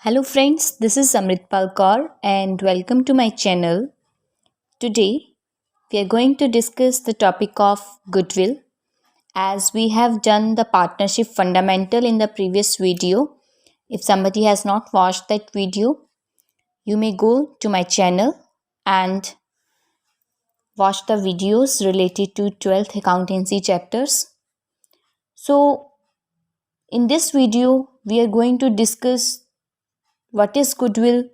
Hello friends, this is Amritpal Kaur and welcome to my channel. Today we are going to discuss the topic of goodwill as we have done the partnership fundamental in the previous video. If somebody has not watched that video, you may go to my channel and watch the videos related to 12th accountancy chapters. So in this video we are going to discuss what is goodwill,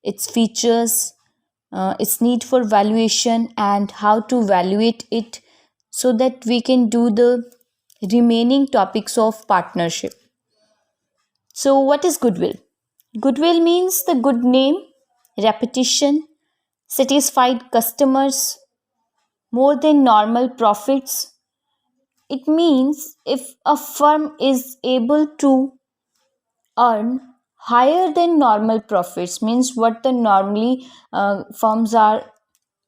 its features, its need for valuation and how to evaluate it so that we can do the remaining topics of partnership. So what is goodwill? Goodwill means the good name, reputation, satisfied customers, more than normal profits. It means if a firm is able to earn higher than normal profits, means what the normally firms are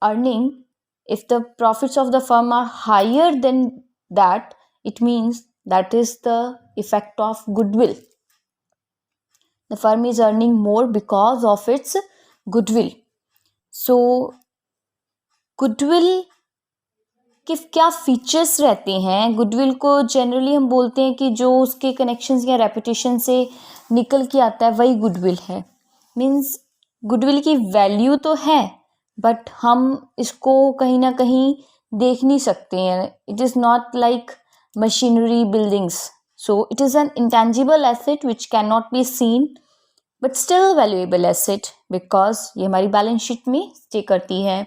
earning, if the profits of the firm are higher than that, it means that is the effect of goodwill. The firm is earning more because of its goodwill. So goodwill के क्या features रहते हैं? Goodwill को generally हम बोलते हैं कि जो उसके कनेक्शंस या रेपुटेशन से निकल के आता है वही गुडविल है. मीन्स गुडविल की वैल्यू तो है बट हम इसको कहीं ना कहीं देख नहीं सकते हैं. It is not like machinery buildings. So it is an intangible asset which can not be seen but still valuable asset because ये हमारी बैलेंस शीट में स्टे करती है.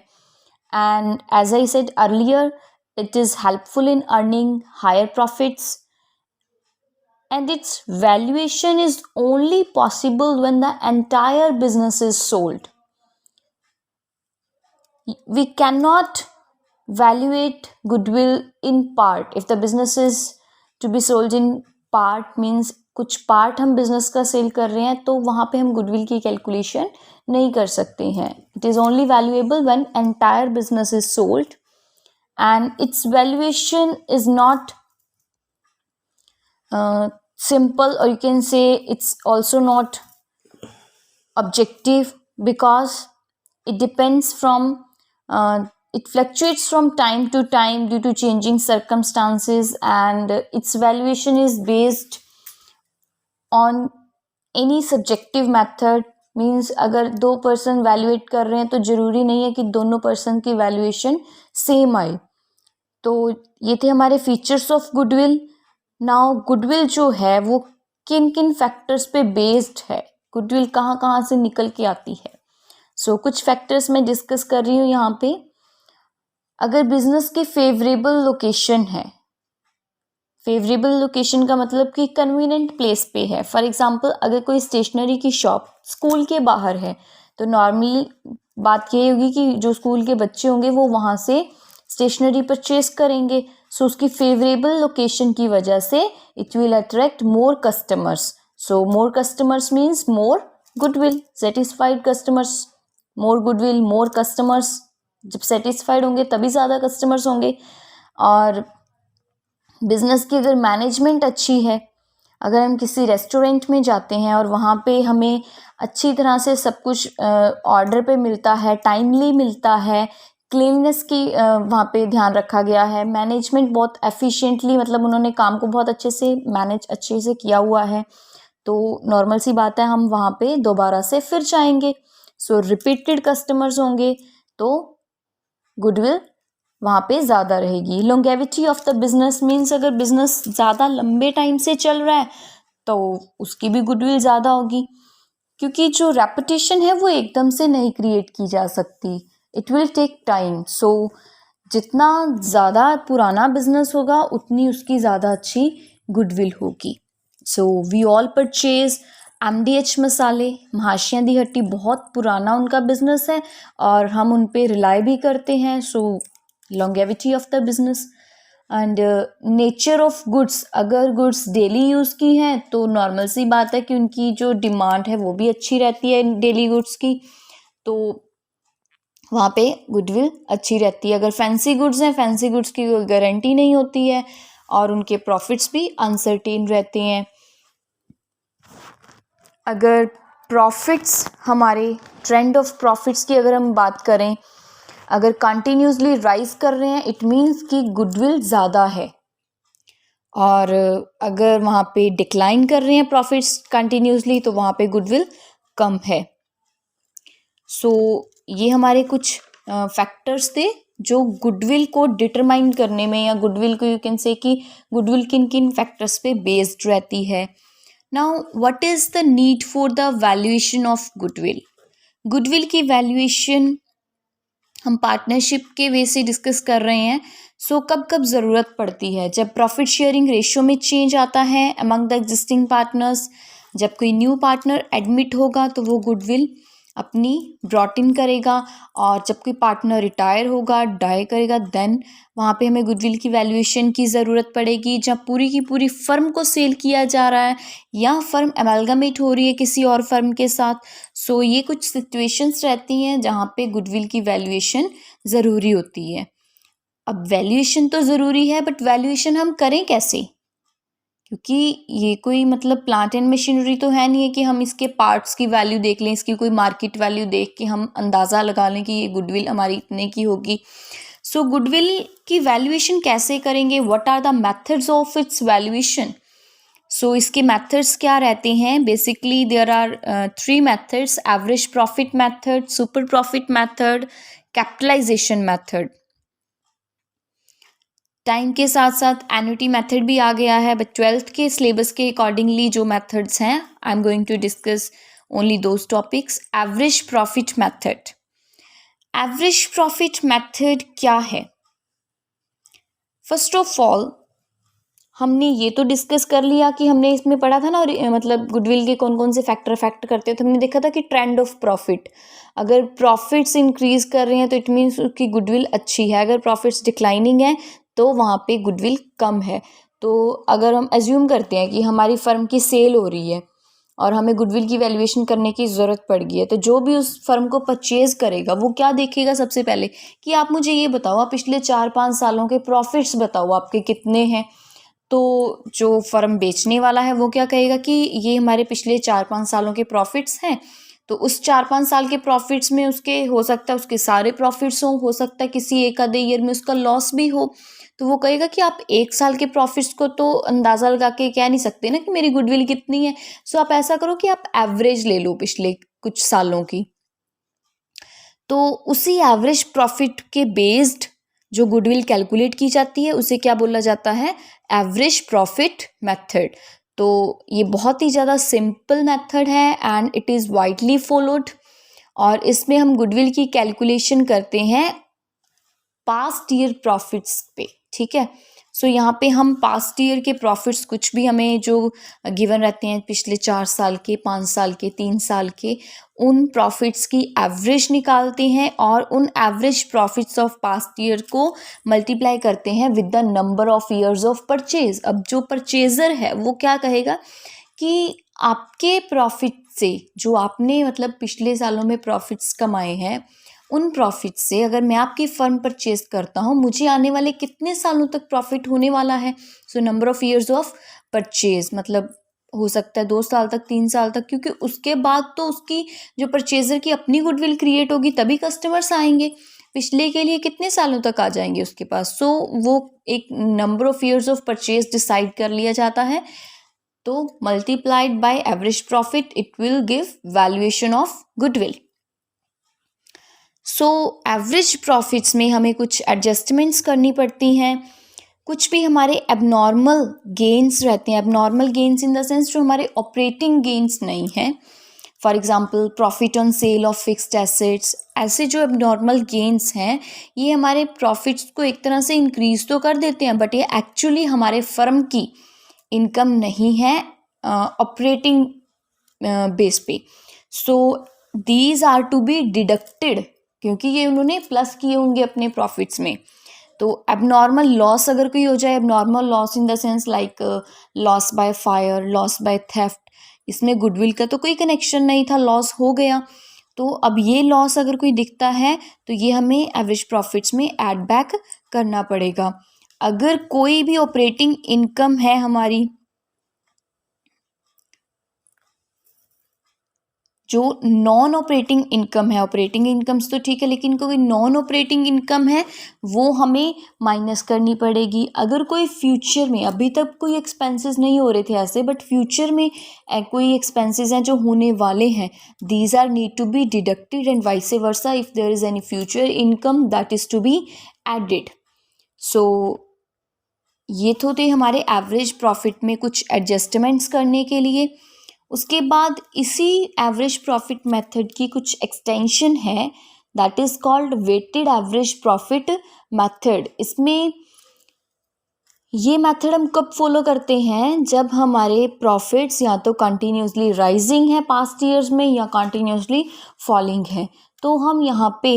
And as I said earlier, it is helpful in earning higher profits, and its valuation is only possible when the entire business is sold. We cannot valuate goodwill in part. If the business is to be sold in part, means कुछ part हम business का cell कर रहे हैं तो वहाँ पे हम गुडविल की कैलकुलेशन नहीं कर सकते हैं. It is only valuable when entire business is sold and its valuation is not simple, or you can say it's also not objective because it depends from it fluctuates from time to time due to changing circumstances, and its valuation is based on any subjective method. Means अगर दो person valuate कर रहे हैं तो ज़रूरी नहीं है कि दोनों पर्सन की वैल्यूएशन सेम आए. तो ये थे हमारे features of goodwill. Now goodwill जो है वो किन किन फैक्टर्स पे बेस्ड है, गुडविल कहाँ कहाँ से निकल के आती है. सो कुछ फैक्टर्स मैं डिस्कस कर रही हूँ यहाँ पे. अगर बिजनेस की फेवरेबल लोकेशन है, फेवरेबल लोकेशन का मतलब कि कन्वीनियंट प्लेस पे है. फॉर एग्जांपल अगर कोई स्टेशनरी की शॉप स्कूल के बाहर है तो नॉर्मली बात ये होगी कि जो स्कूल के बच्चे होंगे वो वहाँ से स्टेशनरी परचेज करेंगे. सो उसकी फेवरेबल लोकेशन की वजह से it will attract more customers. So more customers means more goodwill. Satisfied customers, more goodwill, more customers. जब सेटिस्फाइड होंगे तभी ज़्यादा कस्टमर्स होंगे. और बिजनेस की अगर मैनेजमेंट अच्छी है, अगर हम किसी रेस्टोरेंट में जाते हैं और वहाँ पे हमें अच्छी तरह से सब कुछ ऑर्डर पे मिलता है, टाइमली मिलता है, क्लीननेस की वहाँ पे ध्यान रखा गया है, मैनेजमेंट बहुत एफिशिएंटली, मतलब उन्होंने काम को बहुत अच्छे से मैनेज अच्छे से किया हुआ है, तो नॉर्मल सी बात है हम वहाँ पे दोबारा से फिर जाएंगे. सो रिपीटेड कस्टमर्स होंगे तो गुडविल वहाँ पे ज़्यादा रहेगी. Longevity of the business means अगर बिजनेस ज़्यादा लंबे टाइम से चल रहा है तो उसकी भी गुडविल ज़्यादा होगी, क्योंकि जो रेपुटेशन है वो एकदम से नहीं क्रिएट की जा सकती. It will take time. So जितना ज़्यादा पुराना बिजनेस होगा उतनी उसकी ज़्यादा अच्छी गुडविल होगी. So we all purchase MDH मसाले, महाशियां दी हट्टी, बहुत पुराना उनका बिजनेस है और हम उन पे रिलाई भी करते हैं. So longevity of the business. And nature of goods, अगर गुड्स डेली यूज़ की हैं तो नॉर्मल सी बात है कि उनकी जो डिमांड है वो भी अच्छी रहती है डेली गुड्स की, तो वहाँ पे गुडविल अच्छी रहती है. अगर फैंसी गुड्स हैं, फैंसी गुड्स की कोई गारंटी नहीं होती है और उनके प्रॉफिट्स भी अनसर्टेन रहते हैं. अगर प्रॉफिट्स, हमारे ट्रेंड ऑफ प्रॉफिट्स की अगर हम बात करें, अगर कंटिन्यूसली राइज कर रहे हैं इट मीन्स कि गुडविल ज़्यादा है, और अगर वहाँ पे डिक्लाइन कर रहे हैं प्रॉफिट्स कंटिन्यूसली तो वहाँ पे गुडविल कम है। सो ये हमारे कुछ फैक्टर्स थे जो गुडविल को डिटरमाइन करने में, या गुडविल को यू कैन से कि गुडविल किन किन फैक्टर्स पे बेस्ड रहती है। Now what is the need for the valuation of goodwill. Goodwill की वैल्यूएशन हम पार्टनरशिप के वे से डिस्कस कर रहे हैं। सो कब कब ज़रूरत पड़ती है, जब प्रॉफिट शेयरिंग रेशियो में चेंज आता है अमंग द एग्जिस्टिंग पार्टनर्स, जब कोई न्यू पार्टनर एडमिट होगा तो वो गुडविल अपनी ब्रॉट इन करेगा, और जब कोई पार्टनर रिटायर होगा, डाई करेगा, देन वहाँ पे हमें गुडविल की वैल्यूएशन की ज़रूरत पड़ेगी। जब पूरी की पूरी फर्म को सेल किया जा रहा है या फर्म अमेलगमेट हो रही है किसी और फर्म के साथ, सो ये कुछ सिचुएशंस रहती हैं जहाँ पे गुडविल की वैल्यूएशन ज़रूरी होती है। अब वैल्यूएशन तो ज़रूरी है, बट वैल्यूएशन हम करें कैसे, क्योंकि ये कोई मतलब प्लांट एंड मशीनरी तो है नहीं है कि हम इसके पार्ट्स की वैल्यू देख लें, इसकी कोई मार्केट वैल्यू देख के हम अंदाज़ा लगा लें कि ये गुडविल हमारी इतने की होगी। सो गुडविल की वैल्यूएशन कैसे करेंगे, what are the methods of its valuation. So इसके मेथड्स क्या रहते हैं, basically there are 3 methods, average profit method, super profit method, capitalisation method. Time के साथ साथ एन्युटी मेथड भी आ गया है, बट 12th के सिलेबस के अकॉर्डिंगली जो मेथड्स हैं I am going to discuss only those topics. Average profit method. Average profit method क्या है? फर्स्ट ऑफ ऑल हमने ये तो डिस्कस कर लिया कि हमने इसमें पढ़ा था ना, और मतलब गुडविल के कौन कौन से फैक्टर अफेक्ट करते हैं, तो हमने देखा था कि ट्रेंड ऑफ प्रॉफिट, अगर प्रॉफिट्स इंक्रीज कर रहे हैं तो इट मीन्स उसकी गुडविल अच्छी है, अगर प्रॉफिट्स डिक्लाइनिंग है तो वहाँ पे गुडविल कम है। तो अगर हम एज्यूम करते हैं कि हमारी फर्म की सेल हो रही है और हमें गुडविल की वैल्यूएशन करने की ज़रूरत पड़ गई है, तो जो भी उस फर्म को परचेज करेगा वो क्या देखेगा सबसे पहले, कि आप मुझे ये बताओ, आप पिछले 4-5 सालों के प्रॉफिट्स बताओ आपके कितने हैं। तो जो फर्म बेचने वाला है वो क्या कहेगा कि ये हमारे पिछले 4-5 सालों के प्रॉफिट्स हैं। तो उस 4-5 साल के प्रॉफिट्स में उसके हो सकता है उसके सारे प्रॉफिट्स हों, हो सकता है किसी एक आधे ईयर में उसका लॉस भी हो। तो वो कहेगा कि आप 1 साल के प्रॉफिट्स को तो अंदाज़ा लगा के कह नहीं सकते ना कि मेरी गुडविल कितनी है। सो आप ऐसा करो कि आप एवरेज ले लो पिछले कुछ सालों की। तो उसी एवरेज प्रॉफिट के बेस्ड जो गुडविल कैलकुलेट की जाती है उसे क्या बोला जाता है, एवरेज प्रॉफिट मेथड। तो ये बहुत ही ज़्यादा सिंपल मेथड है and it is widely followed, और इसमें हम गुडविल की कैलकुलेशन करते हैं पास्ट ईयर प्रॉफिट्स पे, ठीक है। सो यहाँ पे हम पास्ट ईयर के प्रॉफिट्स कुछ भी हमें जो गिवन रहते हैं पिछले 4 साल के, 5 साल के, 3 साल के, उन प्रॉफिट्स की एवरेज निकालते हैं और उन average profits of past year को मल्टीप्लाई करते हैं with the number of years of purchase. अब जो परचेजर है वो क्या कहेगा कि आपके प्रॉफिट से, जो आपने मतलब पिछले सालों में प्रॉफिट्स कमाए हैं, उन प्रॉफिट से अगर मैं आपकी फर्म परचेज करता हूँ, मुझे आने वाले कितने सालों तक प्रॉफिट होने वाला है। So number of years of purchase, मतलब हो सकता है 2 साल तक, 3 साल तक, क्योंकि उसके बाद तो उसकी जो परचेजर की अपनी गुडविल क्रिएट होगी तभी कस्टमर्स आएंगे। पिछले के लिए कितने सालों तक आ जाएंगे उसके पास। सो वो एक number of years of purchase decide कर लिया जाता है। तो multiplied by average profit it will give valuation of goodwill. So average profits में हमें कुछ एडजस्टमेंट्स करनी पड़ती हैं, कुछ भी हमारे एबनॉर्मल गेन्स रहते हैं। Abnormal gains in the sense जो हमारे ऑपरेटिंग गेन्स नहीं हैं। For example profit on sale of fixed assets, ऐसे जो एबनॉर्मल गेन्स हैं ये हमारे प्रॉफिट्स को एक तरह से इंक्रीज तो कर देते हैं, बट ये एक्चुअली हमारे फर्म की इनकम नहीं है ऑपरेटिंग बेस पे। So these are to be deducted, क्योंकि ये उन्होंने प्लस किए होंगे अपने प्रॉफिट्स में। तो एबनॉर्मल लॉस अगर कोई हो जाए, abnormal loss in the sense like loss by fire, loss by theft, इसमें गुडविल का तो कोई कनेक्शन नहीं था, लॉस हो गया। तो अब ये लॉस अगर कोई दिखता है तो ये हमें एवरेज प्रॉफिट्स में ऐड बैक करना पड़ेगा। अगर कोई भी ऑपरेटिंग इनकम है हमारी जो नॉन ऑपरेटिंग इनकम है, ऑपरेटिंग इनकम्स तो ठीक है लेकिन कोई नॉन ऑपरेटिंग इनकम है वो हमें माइनस करनी पड़ेगी। अगर कोई फ्यूचर में, अभी तक कोई एक्सपेंसेस नहीं हो रहे थे ऐसे, बट फ्यूचर में कोई एक्सपेंसेस हैं जो होने वाले हैं, these are need to be deducted and vice versa if there is any future income that is to be added. So ये तो थे हमारे एवरेज प्रॉफिट में कुछ एडजस्टमेंट्स करने के लिए। उसके बाद इसी एवरेज प्रॉफिट मेथड की कुछ एक्सटेंशन है that is called weighted average profit method. इसमें ये मेथड हम कब फॉलो करते हैं, जब हमारे प्रॉफिट्स या तो कंटिन्यूसली राइजिंग है पास्ट ईयर्स में या कंटिन्यूसली फॉलिंग है, तो हम यहाँ पे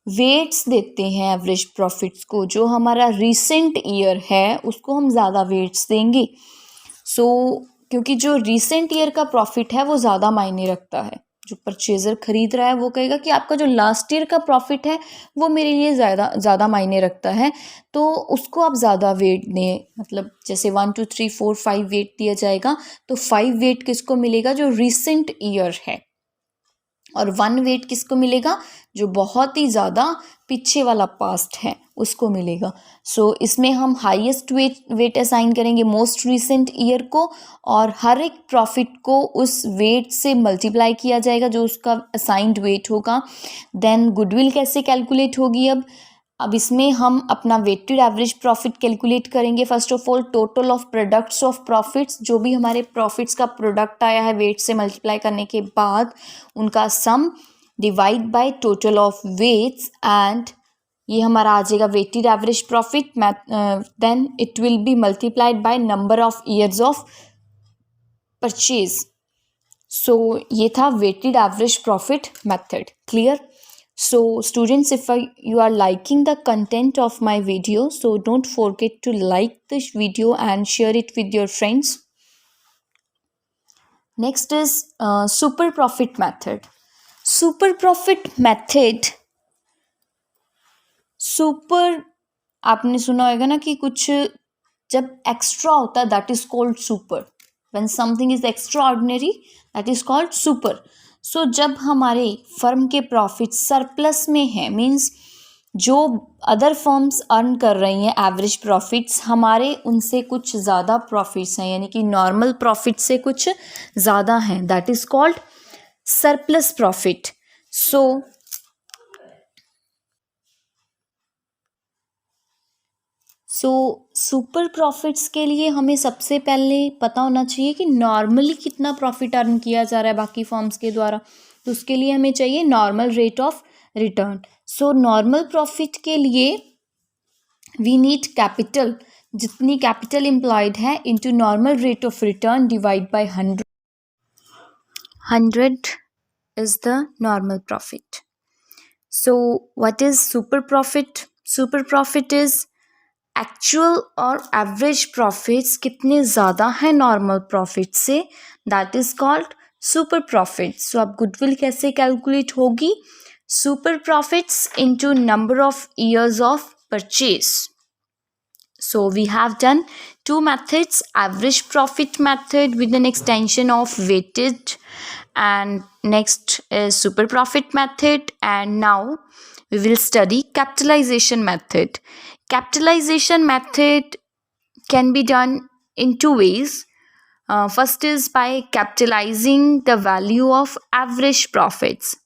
वेट्स देते हैं एवरेज प्रॉफिट्स को। जो हमारा रिसेंट ईयर है उसको हम ज़्यादा वेट्स देंगे। क्योंकि जो रिसेंट ईयर का प्रॉफिट है वो ज़्यादा मायने रखता है। जो परचेज़र खरीद रहा है वो कहेगा कि आपका जो लास्ट ईयर का प्रॉफिट है वो मेरे लिए ज़्यादा मायने रखता है, तो उसको आप ज़्यादा वेट दें। मतलब जैसे 1 2 3 4 5 वेट दिया जाएगा, तो 5 वेट किसको मिलेगा, जो रिसेंट ईयर है, और 1 वेट किसको मिलेगा, जो बहुत ही ज़्यादा पीछे वाला पास्ट है उसको मिलेगा। इसमें हम हाईएस्ट वेट असाइन करेंगे मोस्ट रिसेंट ईयर को, और हर एक प्रॉफिट को उस वेट से मल्टीप्लाई किया जाएगा जो उसका असाइंड वेट होगा। देन गुडविल कैसे कैलकुलेट होगी, अब इसमें हम अपना वेटेड एवरेज प्रॉफिट कैलकुलेट करेंगे। First of all total of products of profits, जो भी हमारे प्रॉफिट्स का प्रोडक्ट आया है वेट से मल्टीप्लाई करने के बाद उनका sum divide by total of weights, and ये हमारा आ जाएगा weighted average profit. Then it will be multiplied by number of years of purchase. ये था weighted average profit method. Clear? So students, if you are liking the content of my video, so don't forget to like this video and share it with your friends. Next is super profit method. Super profit method, super आपने सुना होगा ना कि कुछ जब extra होता है that is called super. When something is extraordinary that is called super. जब हमारे फर्म के प्रॉफिट सरप्लस में है, मींस जो अदर फर्म्स अर्न कर रही हैं एवरेज प्रॉफिट्स, हमारे उनसे कुछ ज़्यादा प्रॉफिट्स हैं, यानी कि नॉर्मल प्रॉफिट से कुछ ज़्यादा हैं, that is called surplus profit. Super profits के लिए हमें सबसे पहले पता होना चाहिए कि नॉर्मली कितना प्रॉफिट अर्न किया जा रहा है बाकी फर्म्स के द्वारा, तो उसके लिए हमें चाहिए normal rate of return. Normal profit के लिए वी नीड कैपिटल, जितनी कैपिटल एम्प्लॉयड है into normal rate of return divide by 100। 100 is the normal profit. What is super profit? Super profit is actual और एवरेज प्रॉफिट्स कितने ज़्यादा हैं normal profit से, that is called super profits. अब goodwill कैसे calculate होगी, super profits into number of years of purchase. We have done 2 methods, average profit method with an extension of weighted, and next is super profit method, and now we will study capitalization method. Capitalization method can be done in 2 ways. First is by capitalizing the value of average profits,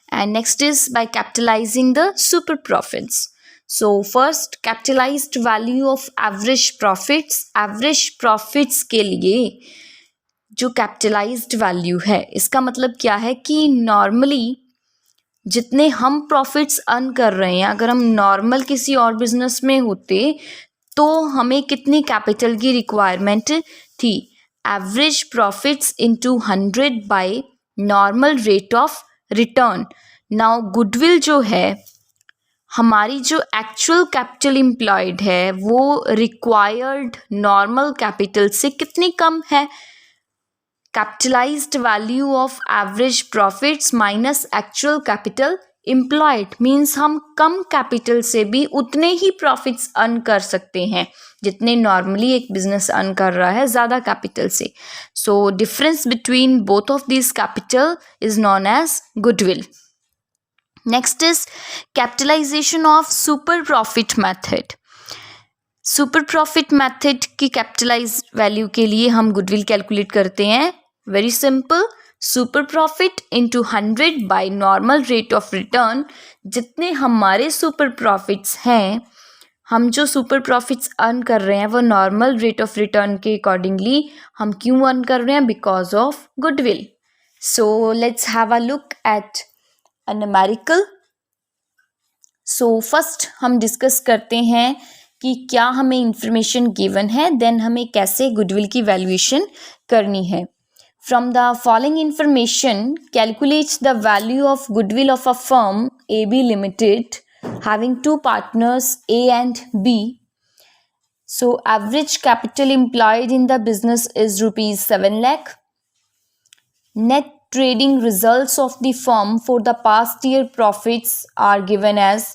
and next is by capitalizing the super profits. First, capitalized value of average profits. Average profits के लिए जो capitalised value है, इसका मतलब क्या है कि normally जितने हम प्रॉफिट्स अर्न कर रहे हैं, अगर हम नॉर्मल किसी और बिजनेस में होते तो हमें कितनी कैपिटल की रिक्वायरमेंट थी, average profits into 100 by normal rate of return. Now goodwill जो है, हमारी जो एक्चुअल कैपिटल एम्प्लॉयड है वो रिक्वायर्ड नॉर्मल कैपिटल से कितनी कम है, capitalised value of average profits minus actual capital employed means हम कम कैपिटल से भी उतने ही प्रॉफिट्स अर्न कर सकते हैं जितने नॉर्मली एक बिजनेस अर्न कर रहा है ज़्यादा कैपिटल से. So difference between both of this capital is known as goodwill. Next is capitalisation of super profit method. Super profit method की कैपिटलाइज वैल्यू के लिए हम गुडविल कैलकुलेट करते हैं. Very simple, super profit into 100 by normal rate of return. जितने हमारे super profits हैं, हम जो सुपर प्रॉफिट्स अर्न कर रहे हैं वो नॉर्मल रेट ऑफ रिटर्न के अकॉर्डिंगली हम क्यों अर्न कर रहे हैं? Because of goodwill. So let's have a look at a numerical. So first हम डिस्कस करते हैं कि क्या हमें इंफॉर्मेशन गिवन है, देन हमें कैसे गुडविल की वैल्यूएशन करनी है. From the following information, calculate the value of goodwill of a firm AB Limited having two partners A and B. So average capital employed in the business is rupees 7 lakh. Net trading results of the firm for the past year profits are given as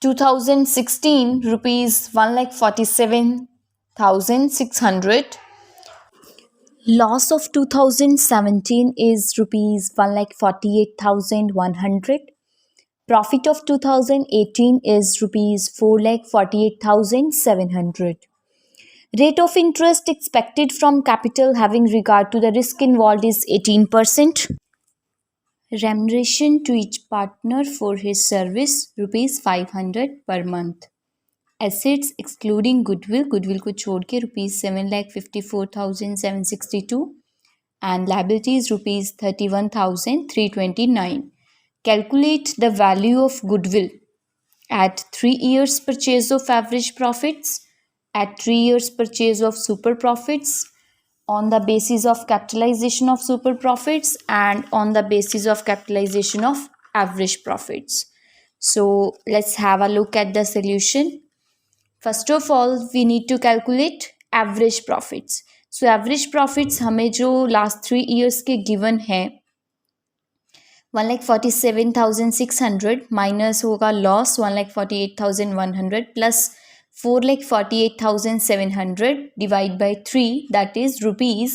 2016 rupees 1,47,600. Loss of 2017 is rupees 1,48,100. Profit of 2018 is rupees 4,48,700. Rate of interest expected from capital having regard to the risk involved is 18%. Remuneration to each partner for his service rupees 500 per month. Assets excluding goodwill, goodwill को छोड़ के rupees 7,54,762 and liabilities rupees 31,329. Calculate the value of goodwill at 3 years purchase of average profits, at 3 years purchase of super profits, on the basis of capitalization of super profits and on the basis of capitalization of average profits. So let's have a look at the solution. First of all, we need to calculate average profits. So average profits हमें जो last 3 years के given है 1,47,600 minus होगा loss 1,48,100 plus 4,48,700 divide by 3 that is rupees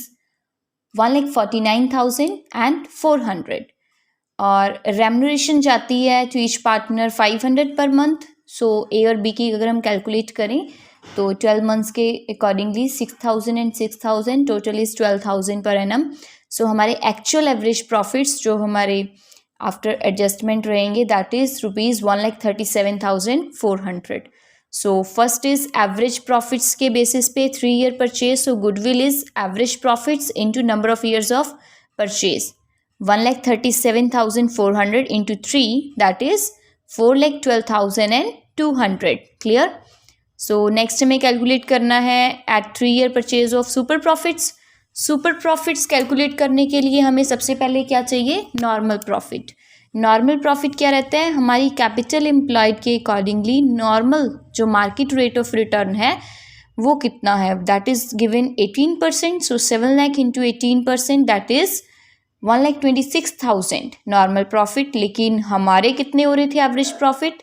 1,49,400. और remuneration जाती है to each partner 500 per month. सो ए और B की अगर हम कैलकुलेट करें तो 12 मंथ्स के accordingly 6,000 and 6,000 total is 12,000 per annum. सो हमारे एक्चुअल एवरेज प्रॉफिट्स जो हमारे आफ्टर एडजस्टमेंट रहेंगे that is rupees 1,37,400. So first is average profits के बेसिस पे 3 year purchase. So goodwill is average profits into number of years of purchase. 1,37,400 into 3 that is 4,12,200. Clear. So next हमें calculate करना है at 3 year purchase of super profits. Super profits calculate करने के लिए हमें सबसे पहले क्या चाहिए? Normal profit. नॉर्मल प्रॉफिट क्या रहता है? हमारी कैपिटल एम्प्लॉयड के अकॉर्डिंगली नॉर्मल जो मार्केट रेट ऑफ रिटर्न है वो कितना है? That is given 18%. So 7 lakh into 18% that is 1,26,000 normal profit. लेकिन हमारे कितने हो रहे थे average profit?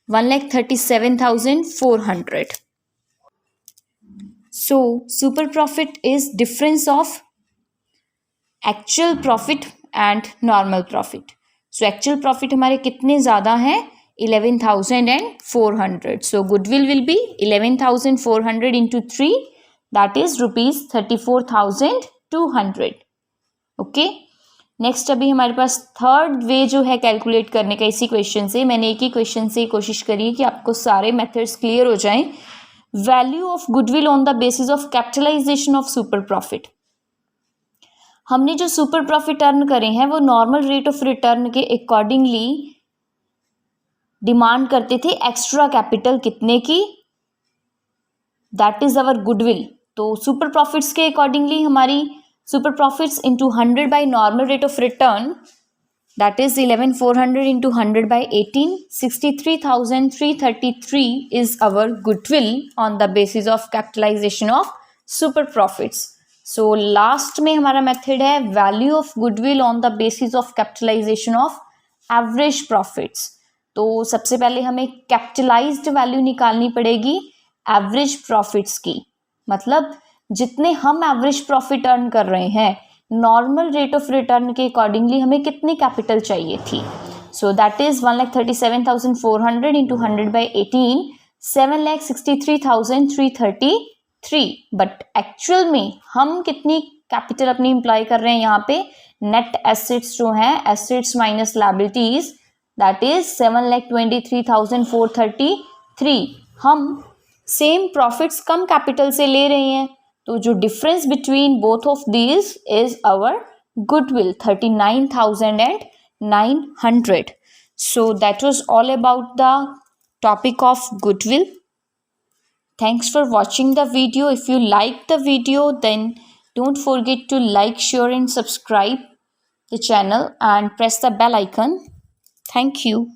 1,37,400. So super profit is difference of actual profit and normal profit. So actual profit हमारे कितने ज़्यादा हैं? 11,400. So goodwill will be 11,400 into 3 that is rupees 34,200. Okay. Next अभी हमारे पास थर्ड वे जो है कैलकुलेट करने का इसी क्वेश्चन से. मैंने एक ही क्वेश्चन से कोशिश करी है कि आपको सारे मेथड्स क्लियर हो जाएं. Value of goodwill on the basis of capitalisation of super profit. हमने जो सुपर प्रॉफिट अर्न करे हैं वो नॉर्मल रेट ऑफ रिटर्न के अकॉर्डिंगली डिमांड करते थे एक्स्ट्रा कैपिटल कितने की? That is our goodwill. तो सुपर प्रॉफिट्स के अकॉर्डिंगली हमारी super profits into 100 by normal rate of return that is 11,400 into 100 by 18 63,333 is our goodwill on the basis of capitalisation of super profits. So last में हमारा method है value of goodwill on the basis of capitalisation of average profits. तो सबसे पहले हमें capitalised value निकालनी पड़ेगी average profits की, मतलब जितने हम एवरेज प्रॉफिट अर्न कर रहे हैं नॉर्मल रेट ऑफ रिटर्न के अकॉर्डिंगली हमें कितनी कैपिटल चाहिए थी। So that is 1,37,400 into 100/18, 7,63,333। But actual में हम कितनी कैपिटल अपनी इम्प्लॉय कर रहे हैं यहाँ पे, नेट एसेट्स जो हैं, assets minus liabilities, that is 7,23,433। हम सेम प्रॉफिट्स कम कैपिटल से ले रहे हैं, तो जो difference between both of these is our goodwill 39,900. So that was all about the topic of goodwill. Thanks for watching the video. If you like the video, then don't forget to like, share and subscribe the channel and press the bell icon. Thank you.